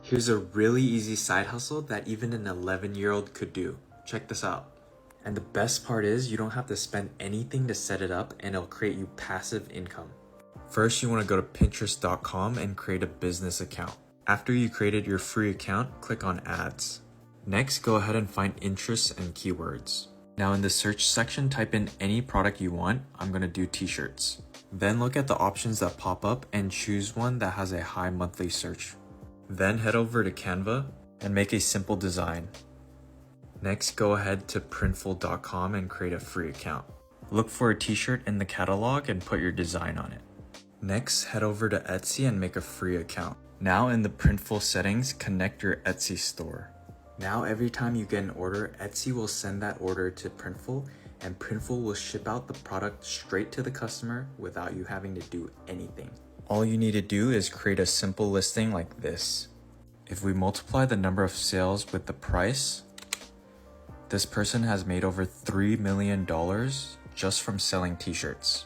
Here's a really easy side hustle that even an 11-year-old could do. Check this out. And the best part is you don't have to spend anything to set it up, and it'll create you passive income. First, you want to go to Pinterest.com and create a business account. After you created your free account, click on ads. Next, go ahead and find interests and keywords. Now in the search section, type in any product you want. I'm going to do t-shirts. Then look at the options that pop up and choose one that has a high monthly search. Then head over to Canva and make a simple design. Next, go ahead to Printful.com and create a free account. Look for a t-shirt in the catalog and put your design on it. Next, head over to Etsy and make a free account. Now in the Printful settings, connect your Etsy store. Now every time you get an order, Etsy will send that order to Printful, and Printful will ship out the product straight to the customer without you having to do anything. All you need to do is create a simple listing like this. If we multiply the number of sales with the price, this person has made over $3 million just from selling t-shirts.